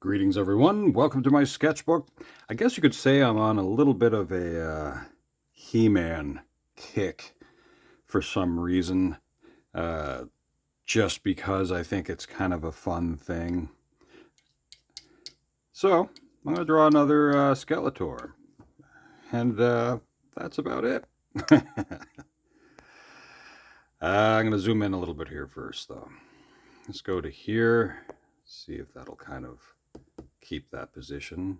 Greetings, everyone. Welcome to my sketchbook. I guess you could say I'm on a little bit of a He-Man kick for some reason, uh, just because I think it's kind of a fun thing. So I'm going to draw another Skeletor, and that's about it. I'm going to zoom in a little bit here first, though. Let's go to here, see if that'll kind of keep that position.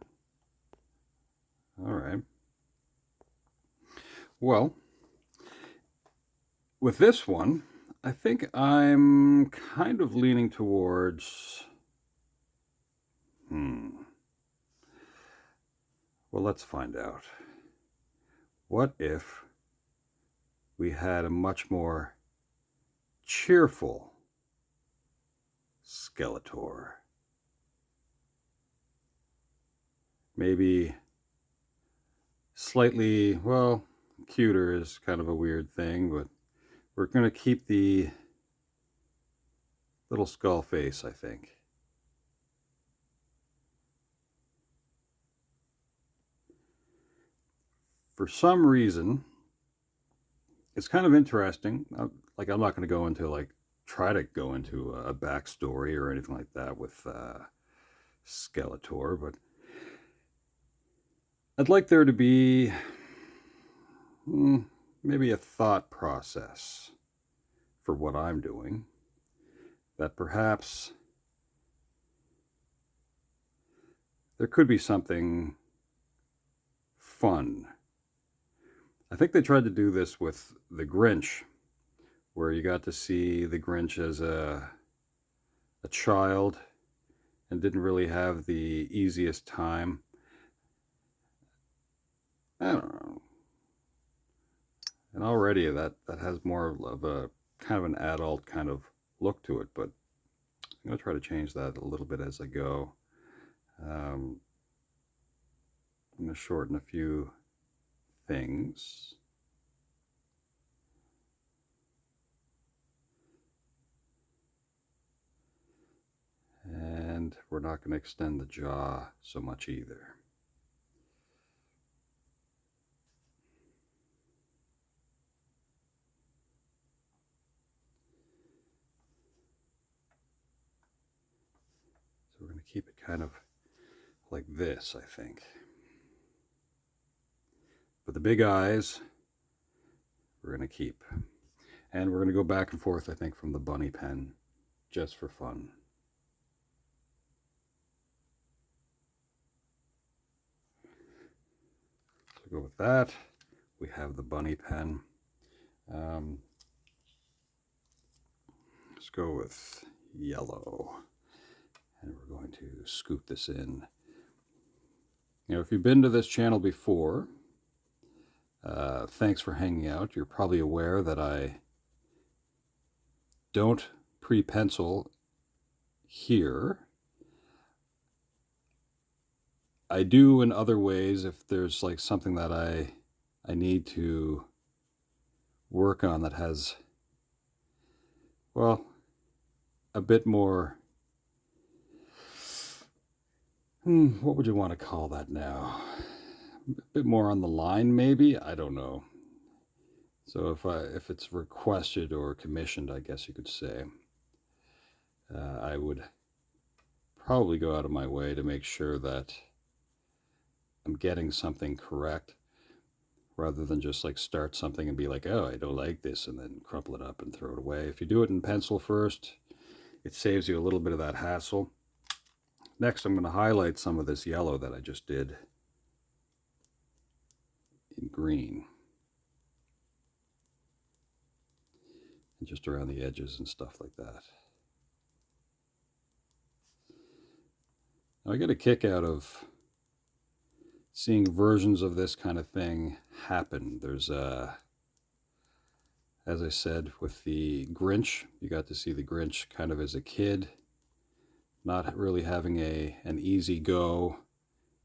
All right. Well, with this one, I think I'm kind of leaning towards, well, let's find out. What if we had a much more cheerful Skeletor? Maybe slightly, well, cuter is kind of a weird thing, but we're going to keep the little skull face, I think. For some reason, it's kind of interesting. Like, I'm not going to go into, try to go into a backstory or anything like that with Skeletor, but I'd like there to be maybe a thought process for what I'm doing, that perhaps there could be something fun. I think they tried to do this with the GRINCH, where you got to see the GRINCH as a child and didn't really have the easiest time. I don't know. And already that has more of a kind of an adult kind of look to it, but I'm going to try to change that a little bit as I go. I'm going to shorten a few things. And we're not going to extend the jaw so much either. So we're going to keep it kind of like this, I think. But the big eyes, we're going to keep. And we're going to go back and forth, I think, from the bunny pen, just for fun. So go with that. We have the bunny pen. Let's go with yellow. And we're going to scoop this in. Now, if you've been to this channel before, thanks for hanging out. You're probably aware that I don't pre-pencil here. I do in other ways if there's like something that I need to work on that has, well, a bit more, what would you want to call that now? A bit more on the line, maybe? I don't know. So if it's requested or commissioned, I guess you could say, I would probably go out of my way to make sure that I'm getting something correct, rather than just like start something and be like, oh, I don't like this, and then crumple it up and throw it away. If you do it in pencil first, it saves you a little bit of that hassle. Next, I'm going to highlight some of this yellow that I just did in green. And just around the edges and stuff like that. Now, I get a kick out of seeing versions of this kind of thing happen. There's as I said, with the GRINCH, you got to see the GRINCH kind of as a kid, not really having an easy go.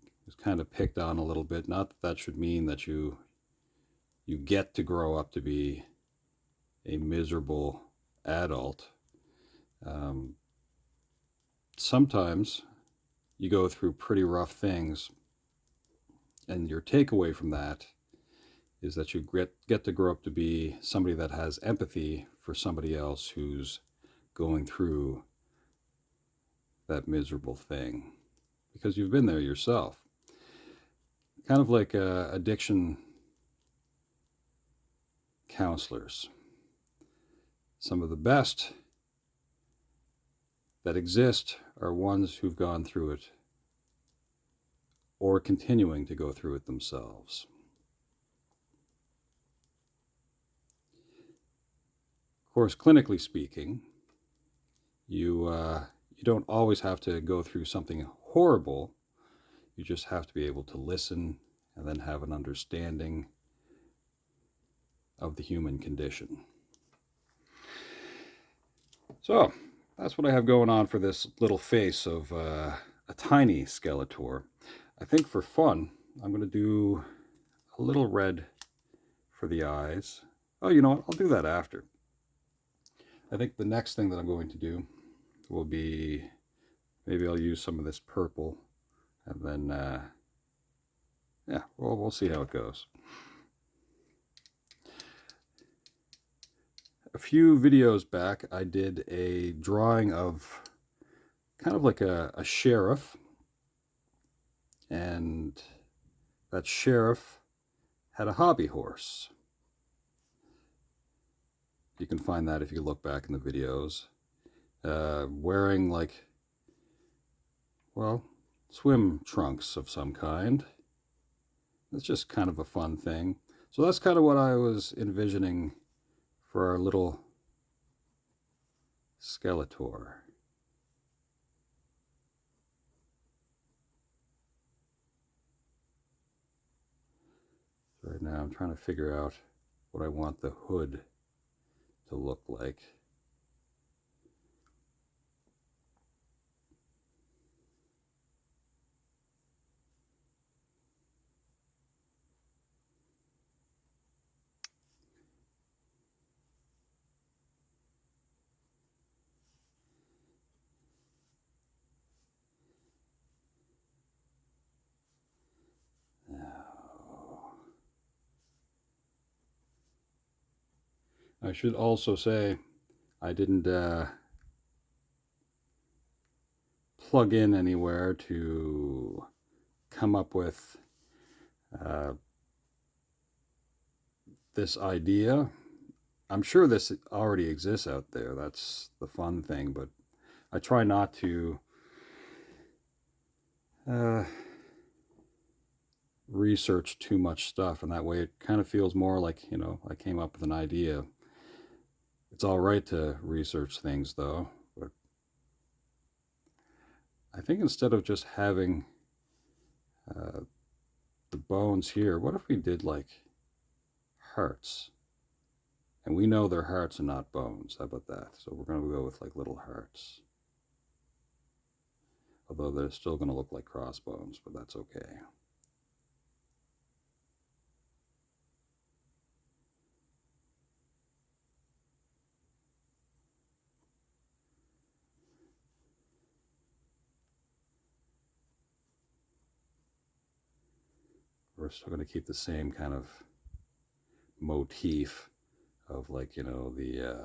It was kind of picked on a little bit. Not that that should mean that you get to grow up to be a miserable adult. Sometimes you go through pretty rough things, and your takeaway from that is that you get to grow up to be somebody that has empathy for somebody else who's going through that miserable thing because you've been there yourself. Kind of like addiction counselors. Some of the best that exist are ones who've gone through it or continuing to go through it themselves. Of course, clinically speaking, you don't always have to go through something horrible. You just have to be able to listen and then have an understanding of the human condition. So that's what I have going on for this little face of a tiny Skeletor. I think for fun, I'm going to do a little red for the eyes. Oh, you know what? I'll do that after. I think the next thing that I'm going to do will be, maybe I'll use some of this purple, and then, yeah, we'll see how it goes. A few videos back, I did a drawing of kind of like a sheriff, and that sheriff had a hobby horse. You can find that if you look back in the videos. Wearing like, well, swim trunks of some kind. It's just kind of a fun thing. So that's kind of what I was envisioning for our little Skeletor. So right now I'm trying to figure out what I want the hood to look like. I should also say I didn't plug in anywhere to come up with this idea. I'm sure this already exists out there. That's the fun thing, but I try not to research too much stuff, and that way it kind of feels more like, you know, I came up with an idea. It's all right to research things, though, but I think instead of just having the bones here, what if we did like hearts? And we know they're hearts and not bones. How about that? So we're going to go with like little hearts. Although they're still going to look like crossbones, but that's okay. We're still going to keep the same kind of motif of, like, you know, the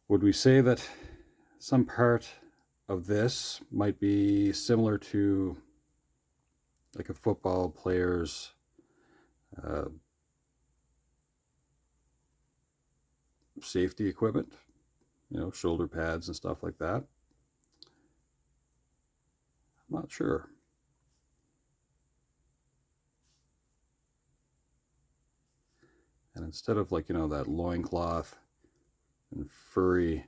would we say that some part of this might be similar to like a football player's safety equipment, you know, shoulder pads and stuff like that? I'm not sure. And instead of, like, you know, that loincloth and furry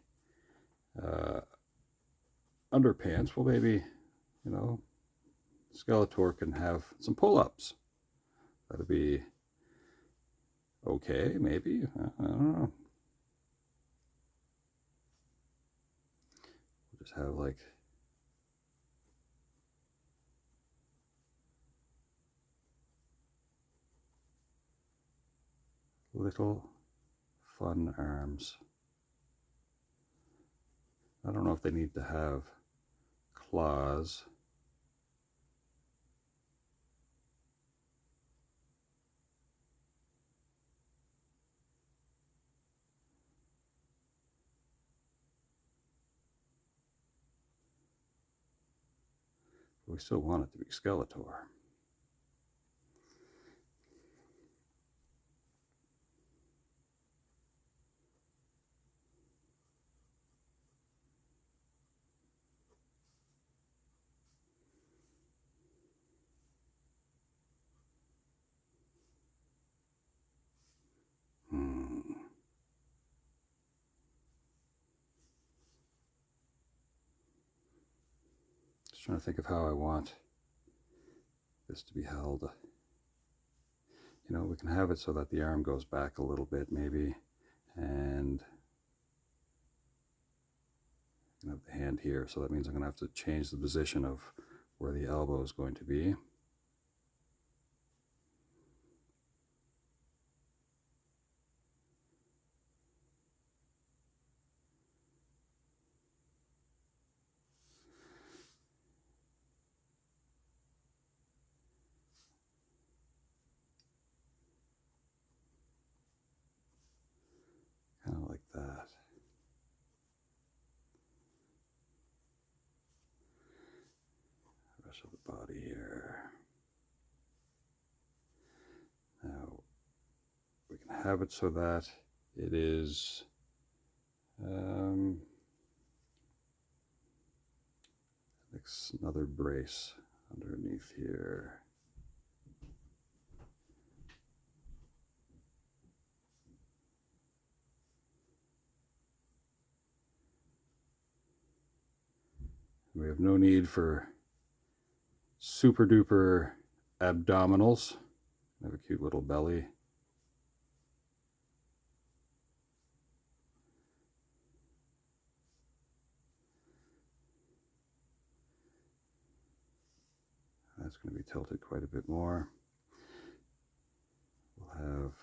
underpants, well, maybe, you know, Skeletor can have some pull-ups. That'd be okay, maybe. I don't know. We'll just have like little fun arms. I don't know if they need to have claws. We still want it to be Skeletor. Just trying to think of how I want this to be held. You know, we can have it so that the arm goes back a little bit maybe, and I have the hand here, so that means I'm going to have to change the position of where the elbow is going to be. Kind of like that. The rest of the body here. Now, we can have it so that it is another brace underneath here. We have no need for super duper abdominals. I have a cute little belly. That's going to be tilted quite a bit more. We'll have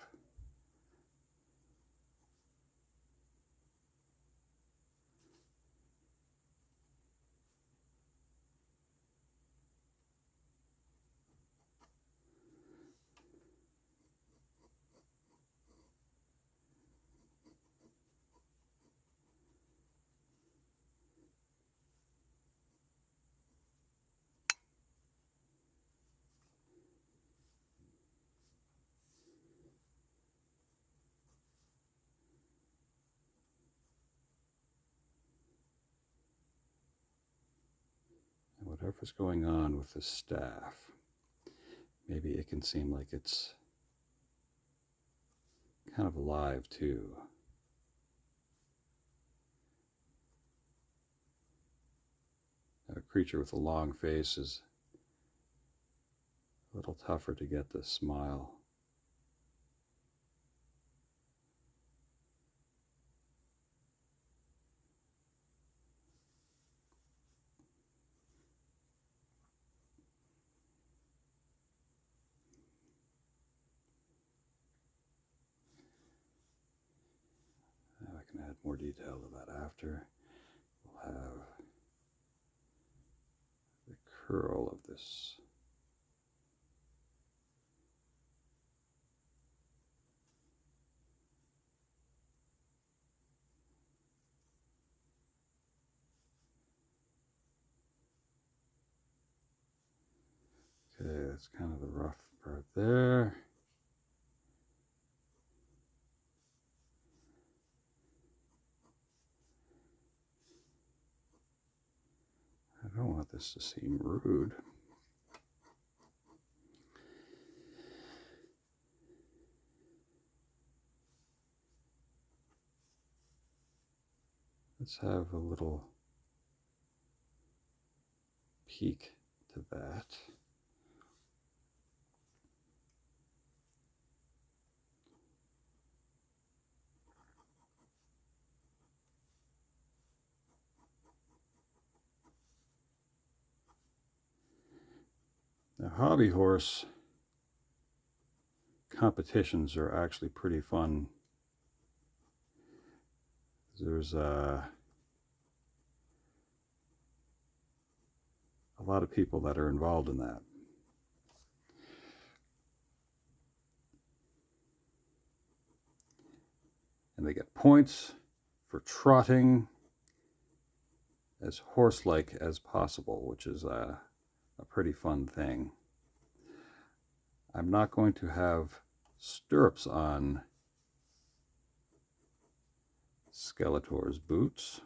whatever's going on with the staff. Maybe it can seem like it's kind of alive too. A creature with a long face is a little tougher to get the smile. Now I can add more detail to that after. We'll have the curl of this. Okay, that's kind of the rough part there. I don't want this to seem rude. Let's have a little peek to that. Now, hobby horse competitions are actually pretty fun. There's lot of people that are involved in that. And they get points for trotting as horse-like as possible, which is a pretty fun thing. I'm not going to have stirrups on Skeletor's boots.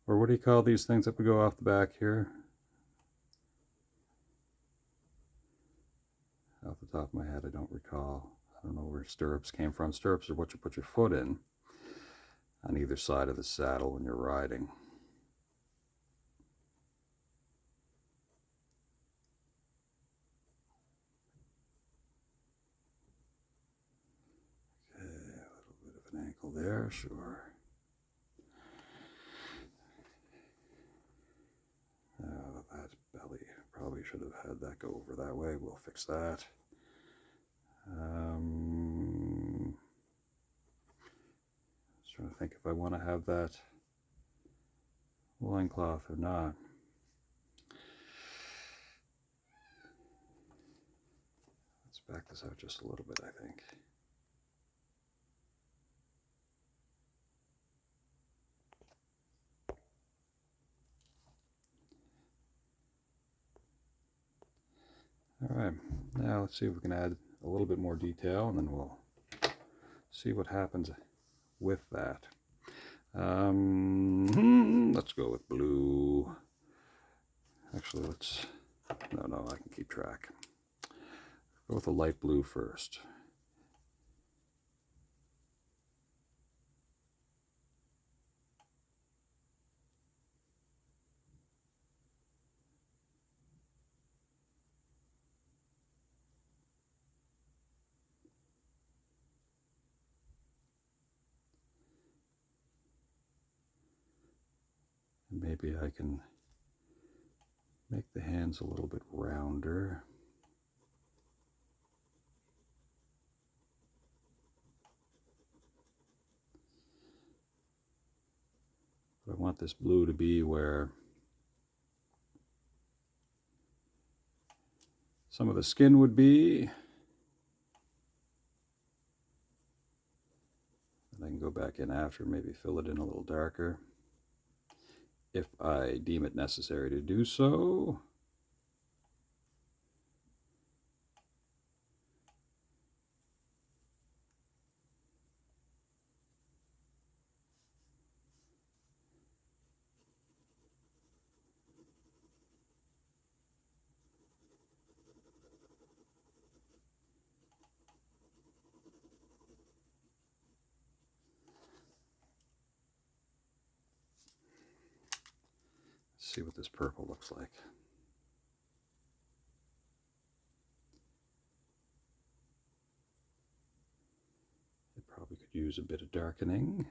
Or what do you call these things that would go off the back here? Off the top of my head, I don't recall. I don't know where stirrups came from. Stirrups are what you put your foot in on either side of the saddle when you're riding. Okay, a little bit of an ankle there, sure. That belly, probably should have had that go over that way. We'll fix that. Just trying to think if I want to have that loincloth or not. Let's back this out just a little bit, I think. All right, now let's see if we can add a little bit more detail, and then we'll see what happens with that. Let's go with blue. Actually, no, I can keep track. Go with a light blue first. Maybe I can make the hands a little bit rounder. But I want this blue to be where some of the skin would be. And I can go back in after, maybe fill it in a little darker, if I deem it necessary to do so. See what this purple looks like. It probably could use a bit of darkening.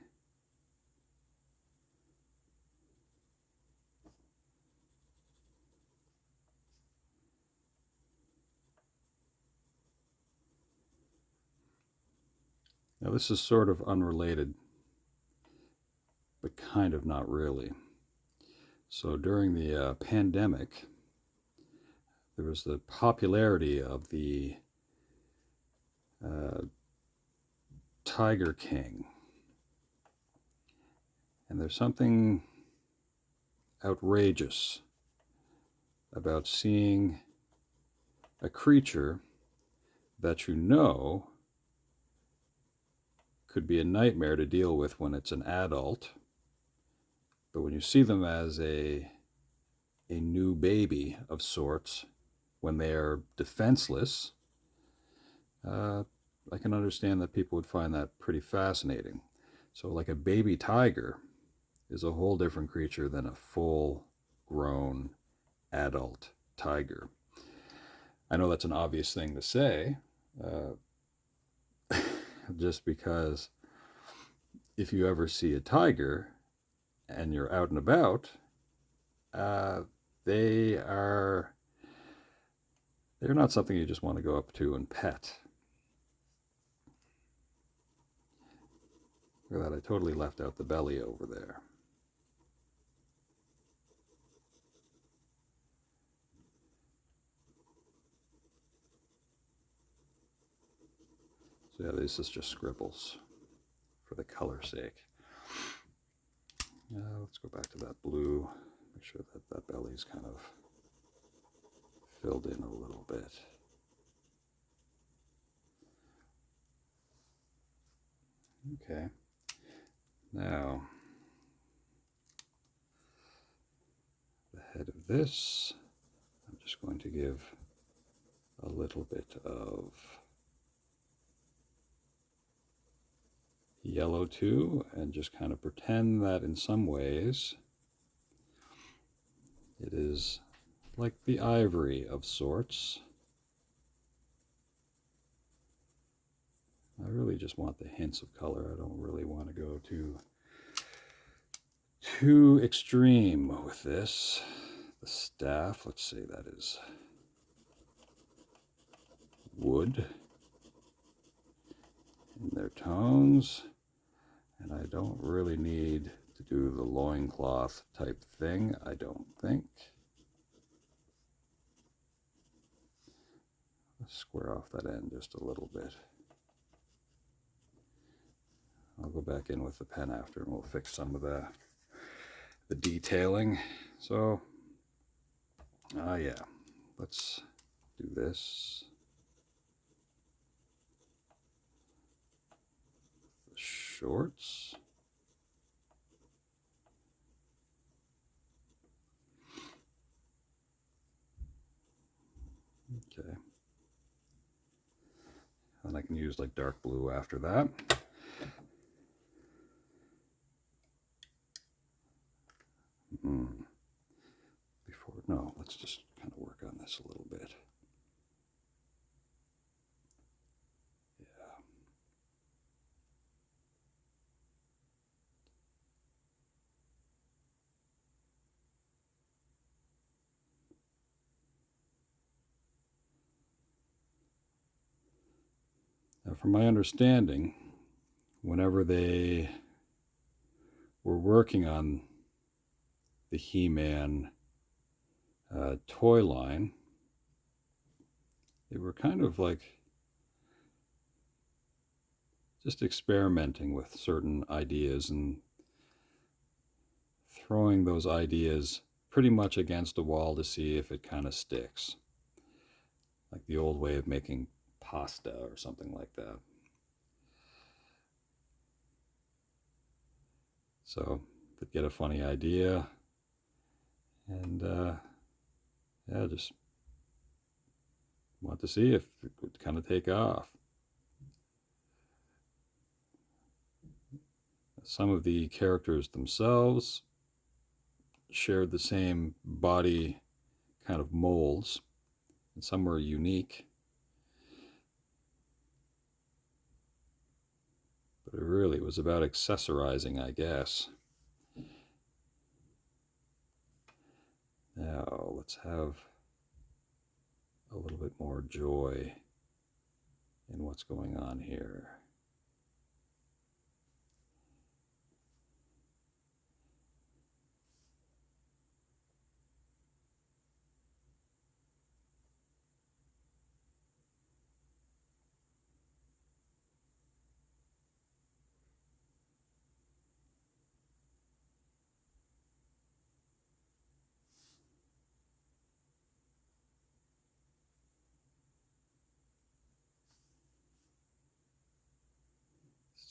Now this is sort of unrelated, but kind of not really. So during the pandemic, there was the popularity of the Tiger King. And there's something outrageous about seeing a creature that you know could be a nightmare to deal with when it's an adult, but when you see them as a new baby of sorts, when they're defenseless, I can understand that people would find that pretty fascinating. So like a baby tiger is a whole different creature than a full-grown adult tiger. I know that's an obvious thing to say, just because if you ever see a tiger and you're out and about, they are They're not something you just want to go up to and pet. Look at that, I totally left out the belly over there. So yeah, this is just scribbles for the color's sake. Let's go back to that blue. Make sure that that belly's kind of filled in a little bit. Okay. Now, the head of this, I'm just going to give a little bit of yellow too, and just kind of pretend that in some ways it is like the ivory of sorts. I really just want the hints of color. I don't really want to go too extreme with this. The staff, let's say that is wood in their tones. And I don't really need to do the loincloth type thing, I don't think. Let's square off that end just a little bit. I'll go back in with the pen after and we'll fix some of the detailing. So, yeah, let's do this. The shorts. Okay. And I can use like dark blue after that. No, let's just kind of work on this a little bit. Yeah. Now, from my understanding, whenever they were working on the He-Man toy line, they were kind of like just experimenting with certain ideas and throwing those ideas pretty much against a wall to see if it kind of sticks. Like the old way of making pasta or something like that. So they'd get a funny idea and yeah, just want to see if it would kind of take off. Some of the characters themselves shared the same body kind of molds, and some were unique. But it really was about accessorizing, I guess. Now, let's have a little bit more joy in what's going on here.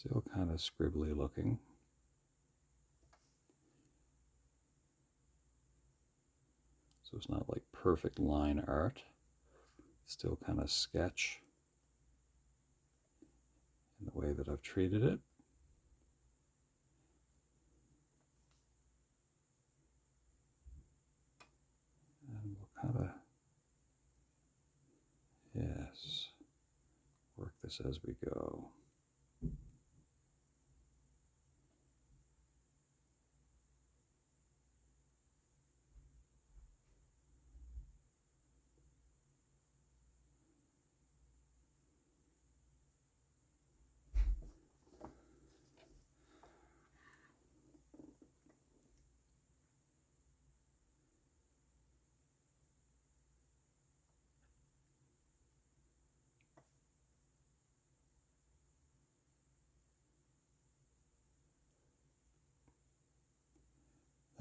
Still kind of scribbly looking. So it's not like perfect line art. Still kind of sketch in the way that I've treated it. And we'll kind of, yes, work this as we go.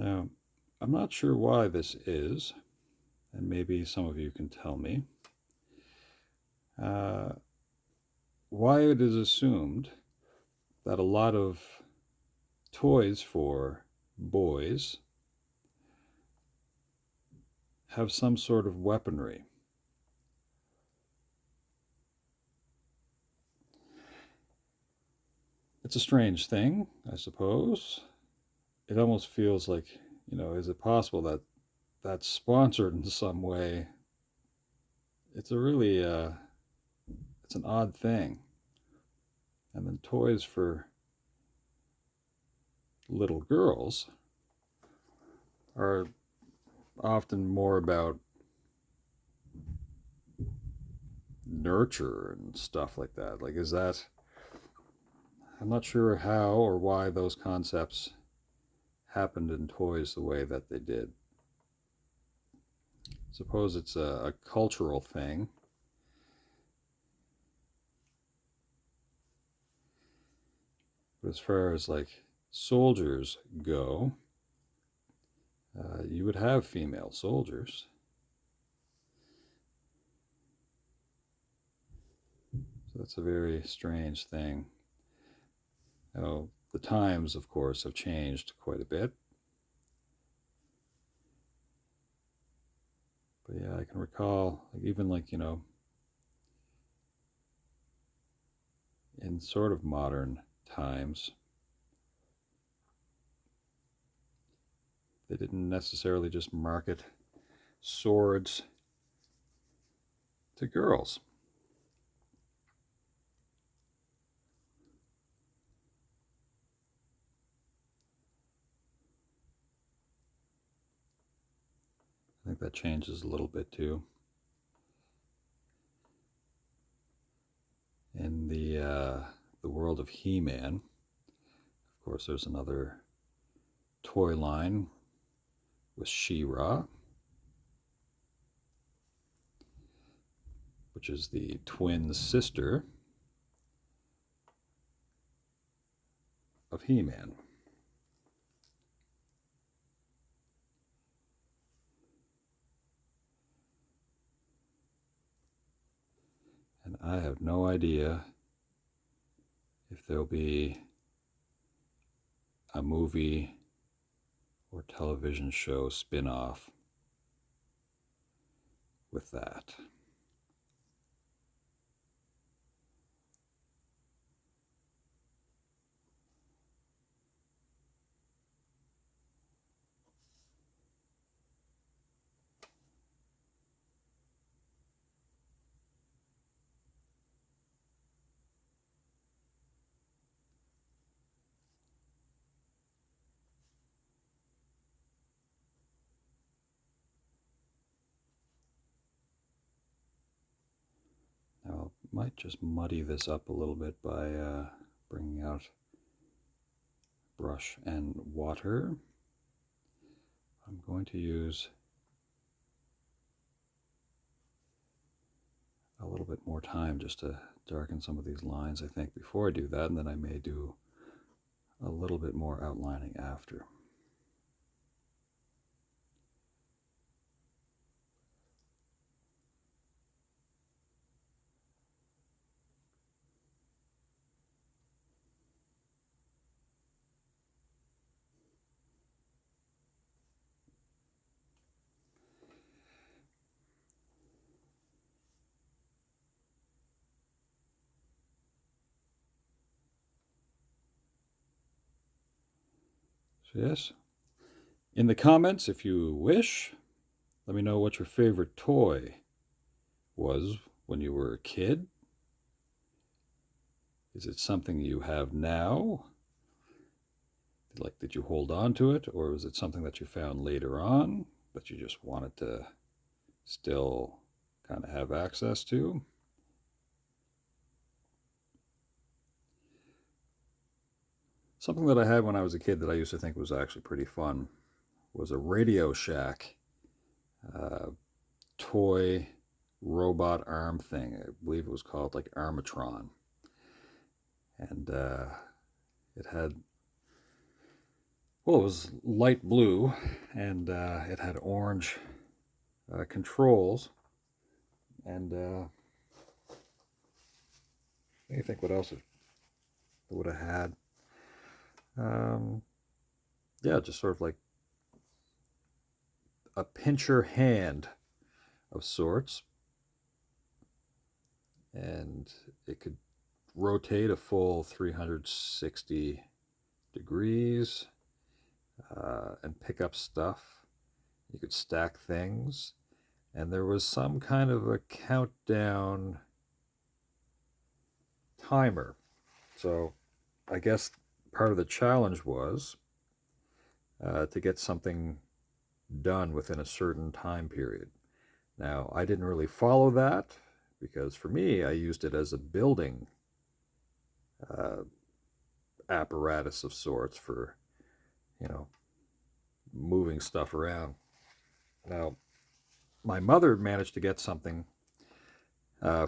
Now, I'm not sure why this is, and maybe some of you can tell me. Uh, why it is assumed that a lot of toys for boys have some sort of weaponry. It's a strange thing, I suppose. It almost feels like, is it possible that that's sponsored in some way? It's a really, it's an odd thing. And then toys for little girls are often more about nurture and stuff like that. Like, is that, I'm not sure how or why those concepts happened in toys the way that they did. Suppose it's a cultural thing. But as far as like soldiers go, you would have female soldiers. So that's a very strange thing. The times, of course, have changed quite a bit. But yeah, I can recall, even like, in sort of modern times, they didn't necessarily just market swords to girls. I think that changes a little bit too. In the world of He-Man, of course, there's another toy line with She-Ra, which is the twin sister of He-Man. And I have no idea if there'll be a movie or television show spin-off with that. Now, I might just muddy this up a little bit by bringing out brush and water. I'm going to use a little bit more time just to darken some of these lines, I think, before I do that, and then I may do a little bit more outlining after. So yes, in the comments, if you wish, let me know what your favorite toy was when you were a kid. Is it something you have now? Like, did you hold on to it, or was it something that you found later on that you just wanted to still kind of have access to? Something that I had when I was a kid that I used to think was actually pretty fun was a Radio Shack toy robot arm thing. I believe it was called like Armatron. And it had, Well, it was light blue, and it had orange controls. And let me think what else it would have had. Um, yeah, just sort of like a pincher hand of sorts, and it could rotate a full 360 degrees and pick up stuff. You could stack things, and there was some kind of a countdown timer. So I guess part of the challenge was to get something done within a certain time period. Now, I didn't really follow that because for me, I used it as a building uh, apparatus of sorts for, you know, moving stuff around. Now, my mother managed to get something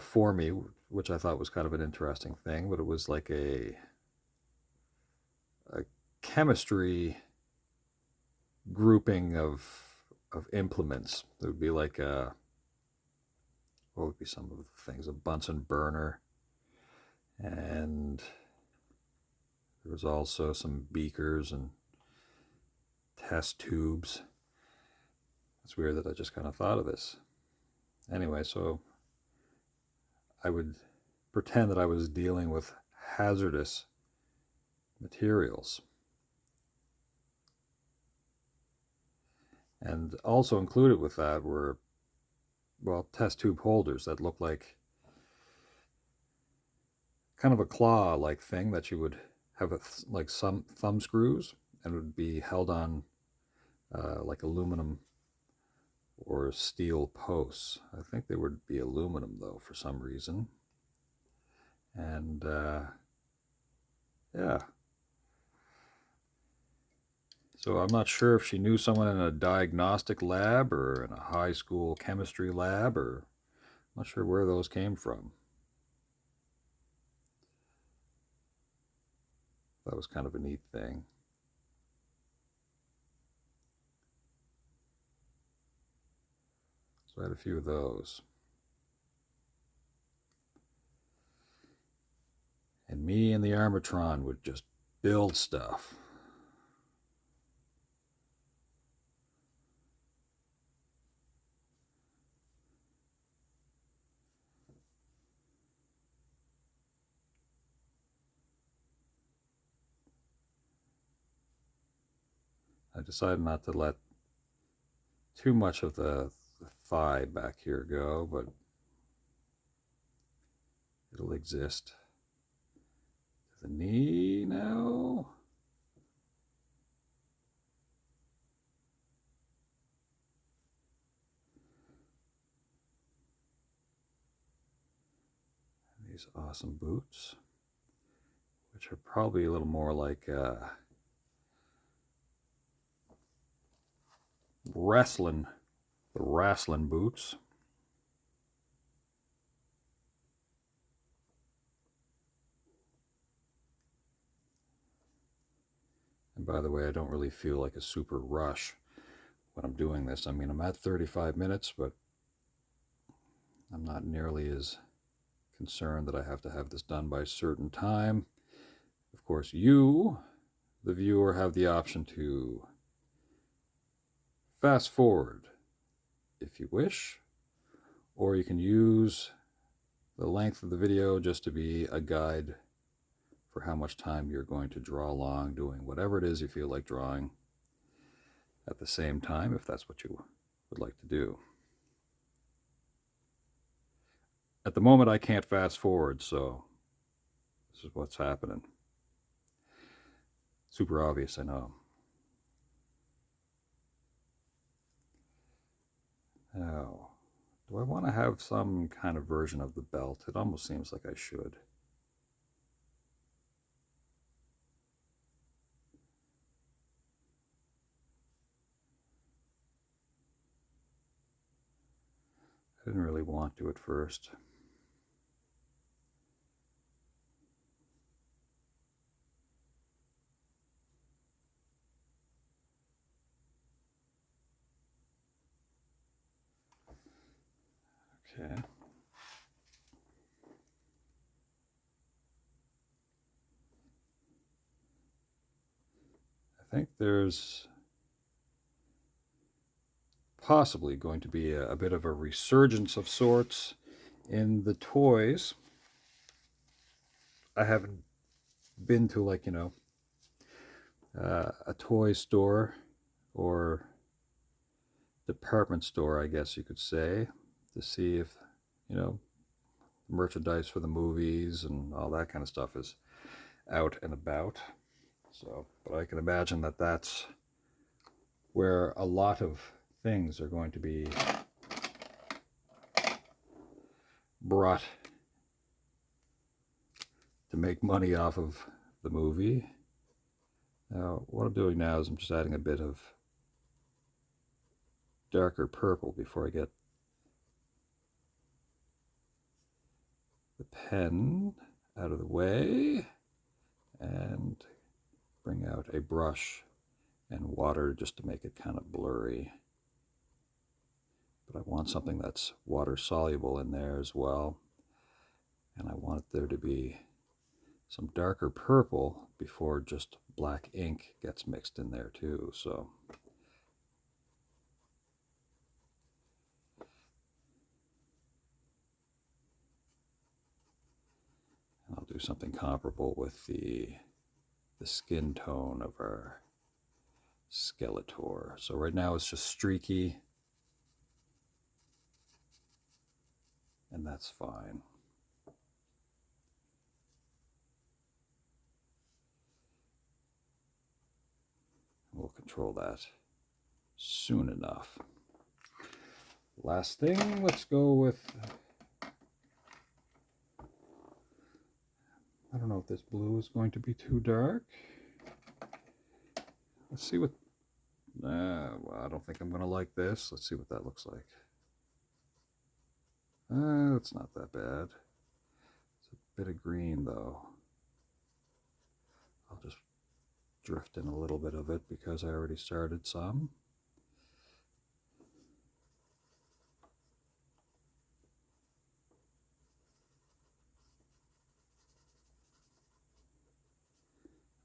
for me, which I thought was kind of an interesting thing, but it was like a chemistry grouping of implements. It would be like what would be some of the things? A Bunsen burner, and there was also some beakers and test tubes. It's weird that I just kind of thought of this. Anyway, so I would pretend that I was dealing with hazardous materials. And also included with that were, well, test tube holders that looked like kind of a claw like thing that you would have like some thumb screws and would be held on like aluminum or steel posts. I think they would be aluminum though for some reason. And yeah. So I'm not sure if she knew someone in a diagnostic lab or in a high school chemistry lab, or I'm not sure where those came from. That was kind of a neat thing. So I had a few of those. And me and the Armatron would just build stuff. I decided not to let too much of the thigh back here go, but it'll exist. The knee now. These awesome boots, which are probably a little more like wrestling, the wrestling boots. And by the way, I don't really feel like a super rush when I'm doing this. I mean, I'm at 35 minutes, but I'm not nearly as concerned that I have to have this done by a certain time. Of course, you, the viewer, have the option to fast forward if you wish, or you can use the length of the video just to be a guide for how much time you're going to draw along doing whatever it is you feel like drawing at the same time, if that's what you would like to do. At the moment, I can't fast forward, so this is what's happening. Super obvious, I know. Now, do I want to have some kind of version of the belt? It almost seems like I should. I didn't really want to at first. Okay. I think there's possibly going to be a bit of a resurgence of sorts in the toys. I haven't been to, like, a toy store or department store, I guess you could say, to see if, you know, merchandise for the movies and all that kind of stuff is out and about. So, but I can imagine that that's where a lot of things are going to be brought to make money off of the movie. Now, what I'm doing now is I'm just adding a bit of darker purple before I get the pen out of the way and bring out a brush and water just to make it kind of blurry. But I want something that's water soluble in there as well. And I want there to be some darker purple before just black ink gets mixed in there too. So I'll do something comparable with the skin tone of our Skeletor. So right now it's just streaky, and that's fine. We'll control that soon enough. Last thing, let's go with, I don't know if this blue is going to be too dark. Let's see what, well, I don't think I'm going to like this. Let's see what that looks like. It's not that bad. It's a bit of green though. I'll just drift in a little bit of it because I already started some.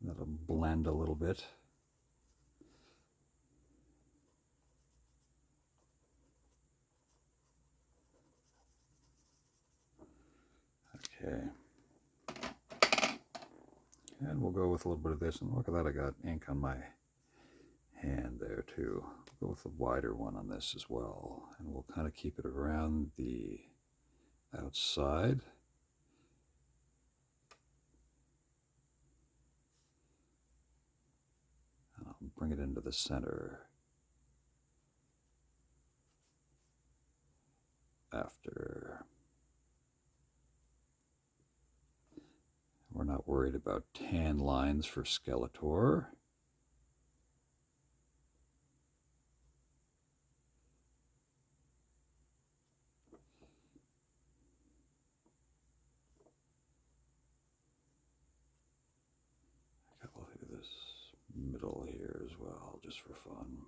That'll blend a little bit. Okay. And we'll go with a little bit of this. And look at that, I got ink on my hand there too. We'll go with a wider one on this as well. And we'll kind of keep it around the outside. And I'll bring it into the center after. We're not worried about tan lines for Skeletor. We'll do this middle here as well, just for fun.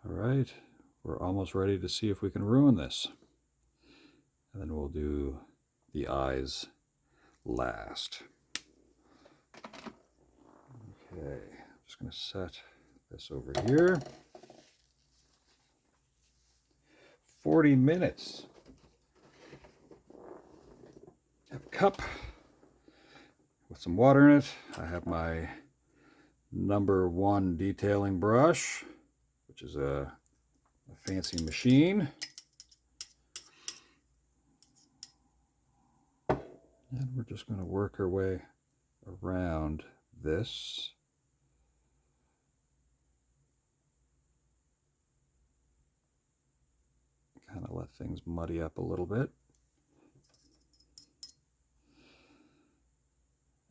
All right, we're almost ready to see if we can ruin this. And then we'll do the eyes last. Okay, I'm just going to set this over here. 40 minutes. I have a cup with some water in it. I have my #1 detailing brush, which is a fancy machine. And we're just going to work our way around this. Kind of let things muddy up a little bit.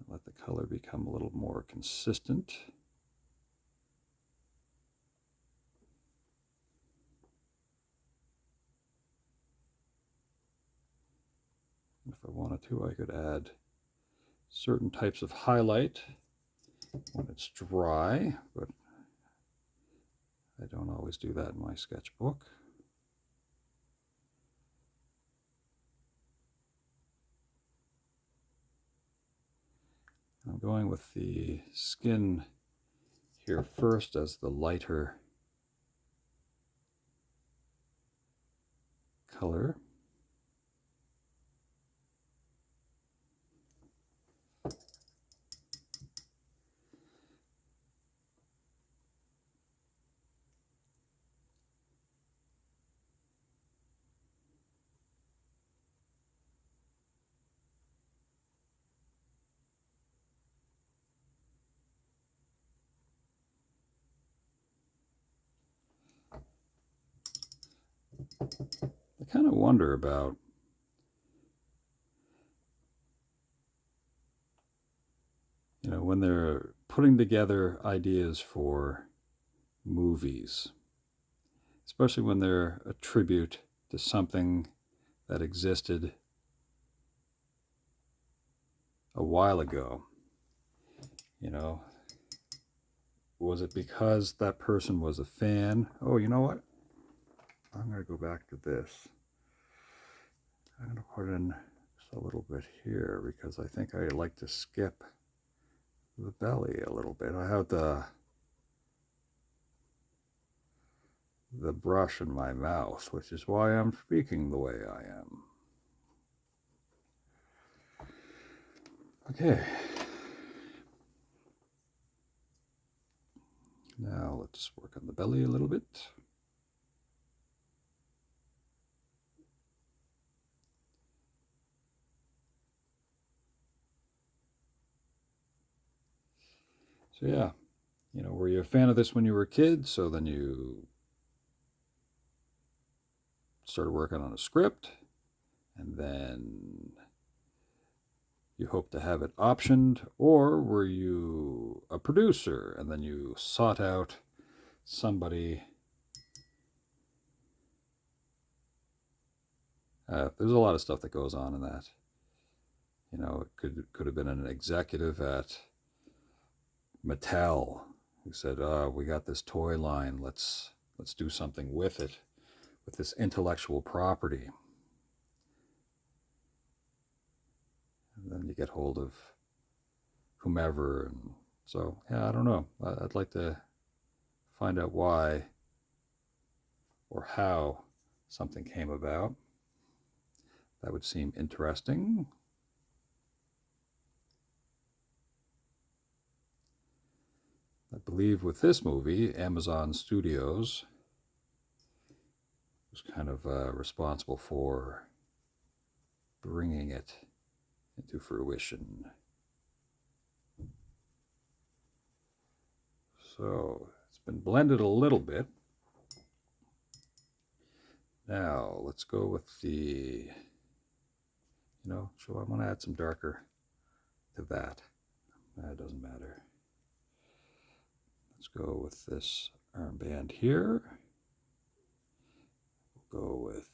Let the color become a little more consistent. If I wanted to, I could add certain types of highlight when it's dry, but I don't always do that in my sketchbook. going with the skin here first as the lighter color. I kind of wonder about when they're putting together ideas for movies, especially when they're a tribute to something that existed a while ago. Was it because that person was a fan? Oh, you know what? I'm going to go back to this. I'm going to put in just a little bit here because I think I like to skip the belly a little bit. I have the brush in my mouth, which is why I'm speaking the way I am. Okay. Now let's work on the belly a little bit. So yeah, were you a fan of this when you were a kid? So then you started working on a script, and then you hope to have it optioned, or were you a producer and then you sought out somebody? There's a lot of stuff that goes on in that. It could have been an executive at Mattel who said, "We got this toy line. Let's do something with it, with this intellectual property." And then you get hold of whomever, and so yeah, I don't know. I'd like to find out why or how something came about. That would seem interesting. I believe with this movie, Amazon Studios was kind of responsible for bringing it into fruition. So it's been blended a little bit. Now let's go with the, so I want to add some darker to that. That doesn't matter. Let's go with this armband here. We'll go with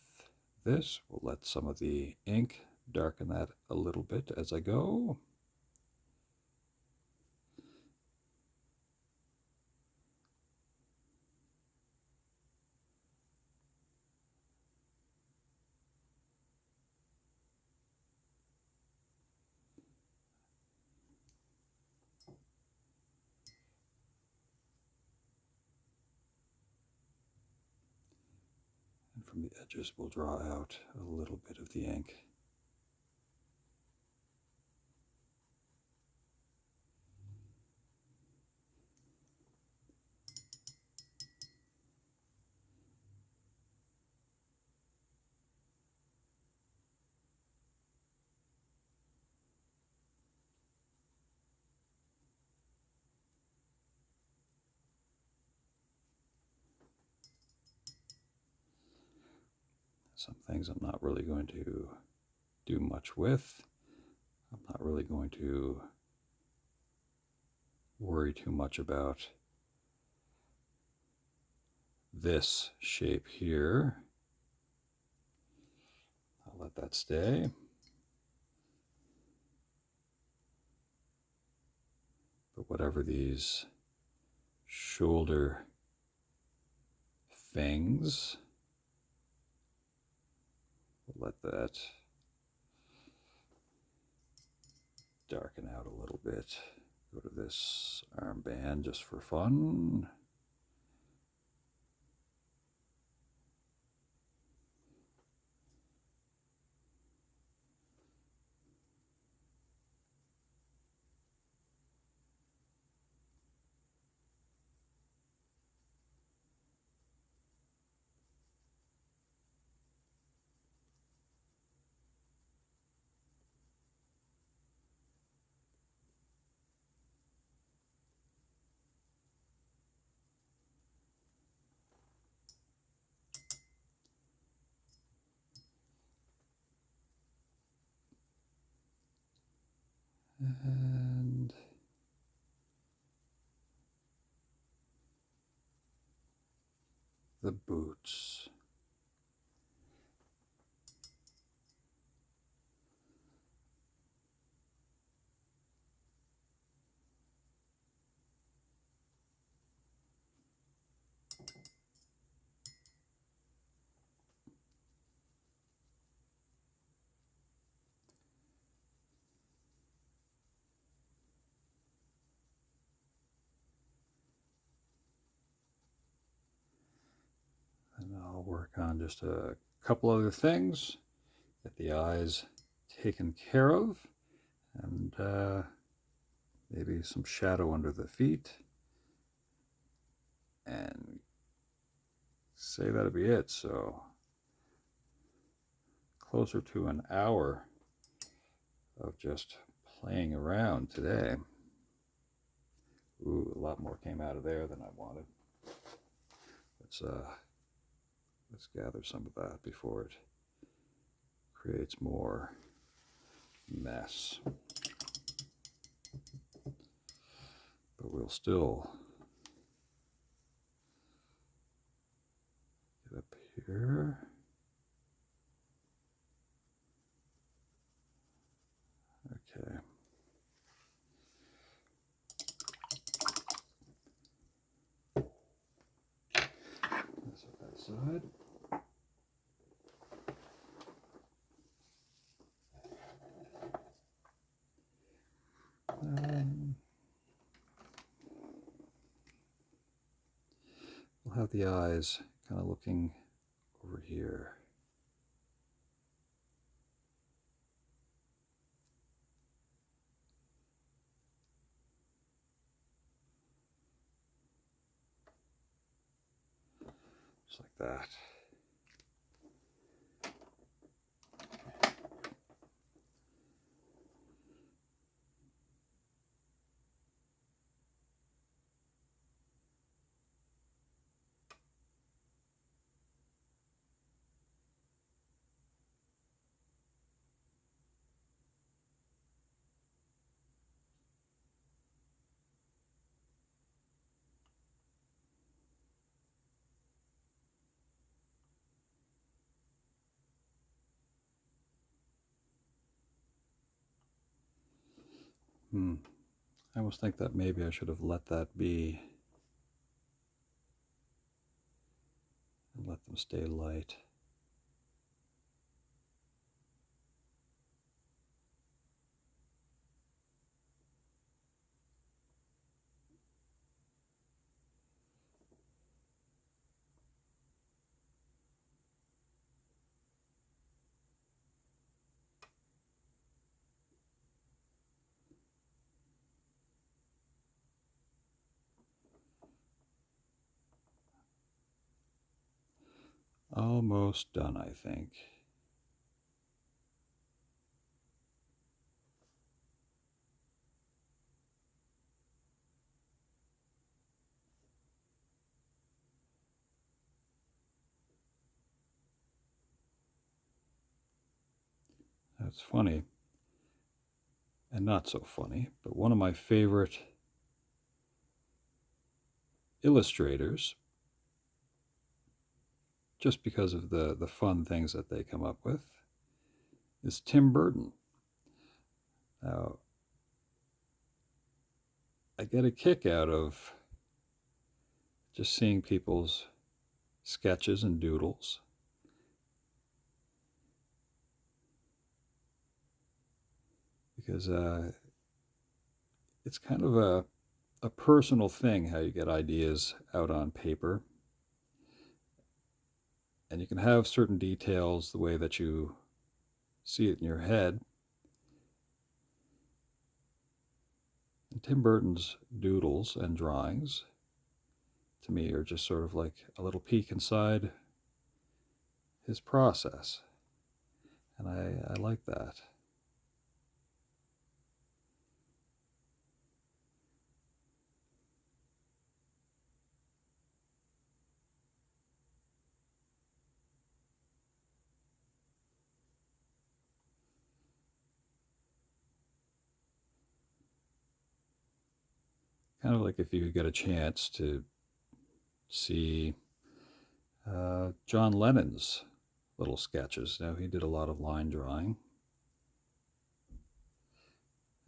this. We'll let some of the ink darken that a little bit as I go. And from the edges, we'll draw out a little bit of the ink. Some things I'm not really going to do much with. I'm not really going to worry too much about this shape here. I'll let that stay. But whatever these shoulder fangs, we'll let that darken out a little bit. Go to this armband just for fun. And the boots. And I'll work on just a couple other things. Get the eyes taken care of. And maybe some shadow under the feet. And say that'll be it. So closer to an hour of just playing around today. Ooh, a lot more came out of there than I wanted. Let's gather some of that before it creates more mess. But we'll still get up here. Okay. That's that side. We'll have the eyes kind of looking over here. Just like that. I almost think that maybe I should have let that be and let them stay light. Almost done, I think. That's funny, and not so funny, but one of my favorite illustrators, just because of the fun things that they come up with, is Tim Burton. Now, I get a kick out of just seeing people's sketches and doodles. Because it's kind of a personal thing how you get ideas out on paper. And you can have certain details the way that you see it in your head. And Tim Burton's doodles and drawings, to me, are just sort of like a little peek inside his process. And I like that. Kind of like if you get a chance to see John Lennon's little sketches. Now, he did a lot of line drawing.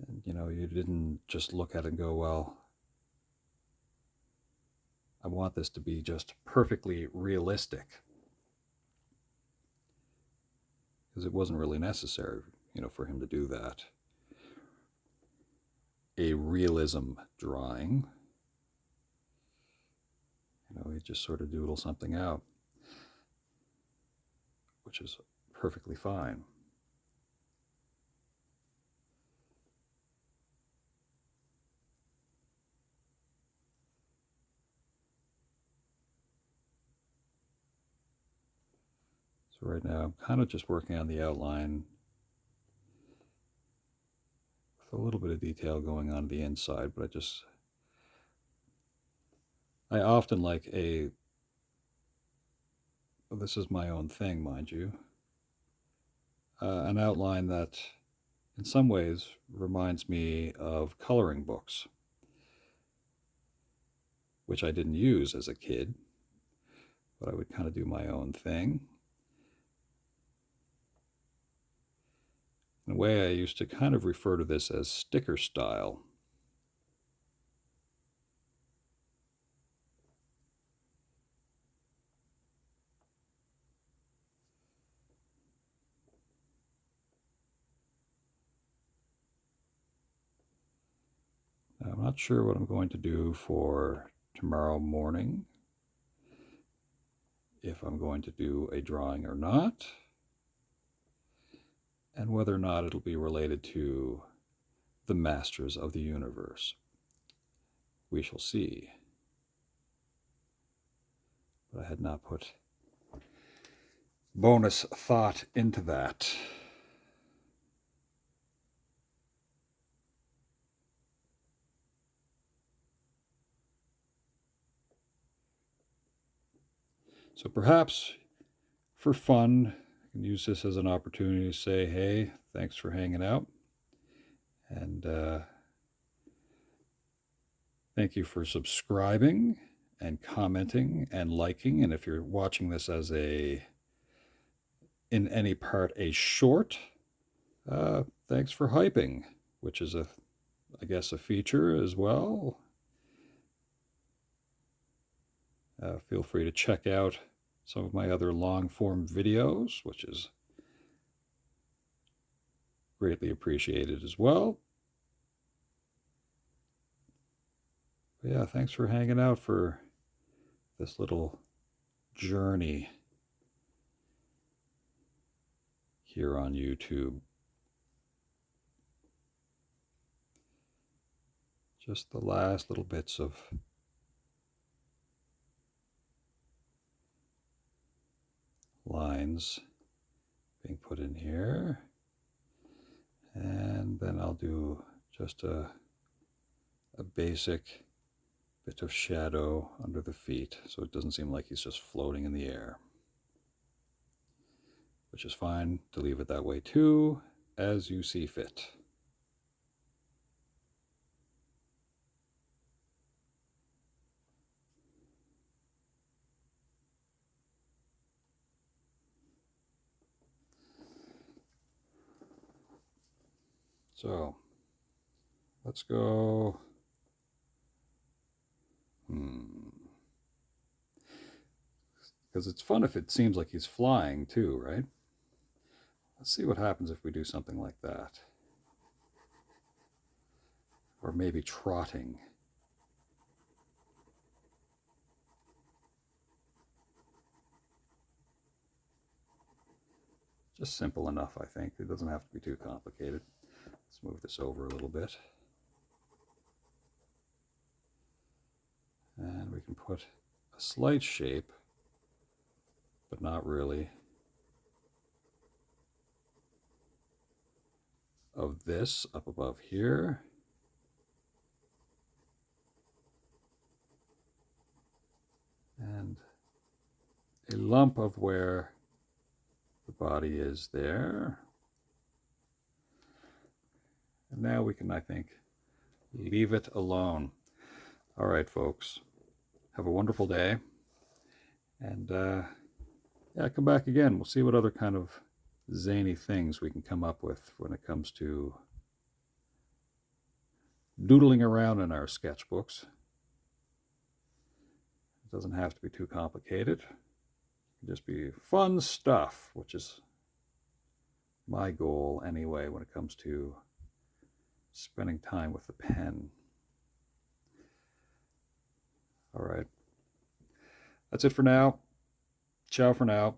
And, you didn't just look at it and go, well, I want this to be just perfectly realistic. Because it wasn't really necessary, for him to do that. A realism drawing. He just sort of doodle something out, which is perfectly fine. So right now I'm kind of just working on the outline with a little bit of detail going on the inside, but I often like this is my own thing, mind you, an outline that in some ways reminds me of coloring books, which I didn't use as a kid, but I would kind of do my own thing. In a way, I used to kind of refer to this as sticker style. Now, I'm not sure what I'm going to do for tomorrow morning, if I'm going to do a drawing or not, and whether or not it'll be related to the masters of the universe. We shall see. But I had not put bonus thought into that. So perhaps for fun, I can use this as an opportunity to say, hey, thanks for hanging out. And thank you for subscribing and commenting and liking. And if you're watching this as in any part, a short, thanks for hyping, which is I guess a feature as well. Feel free to check out some of my other long form videos, which is greatly appreciated as well. But yeah, thanks for hanging out for this little journey here on YouTube. Just the last little bits of lines being put in here. And then I'll do just a basic bit of shadow under the feet so it doesn't seem like he's just floating in the air. Which is fine to leave it that way too, as you see fit. So let's go. Because it's fun if it seems like he's flying too, right? Let's see what happens if we do something like that. or maybe trotting. Just simple enough, I think. It doesn't have to be too complicated. Let's move this over a little bit. And we can put a slight shape, but not really, of this up above here. And a lump of where the body is there. And now we can, I think, leave it alone. All right, folks. Have a wonderful day. And yeah, come back again. We'll see what other kind of zany things we can come up with when it comes to doodling around in our sketchbooks. It doesn't have to be too complicated. It can just be fun stuff, which is my goal anyway when it comes to spending time with the pen. All right. That's it for now. Ciao for now.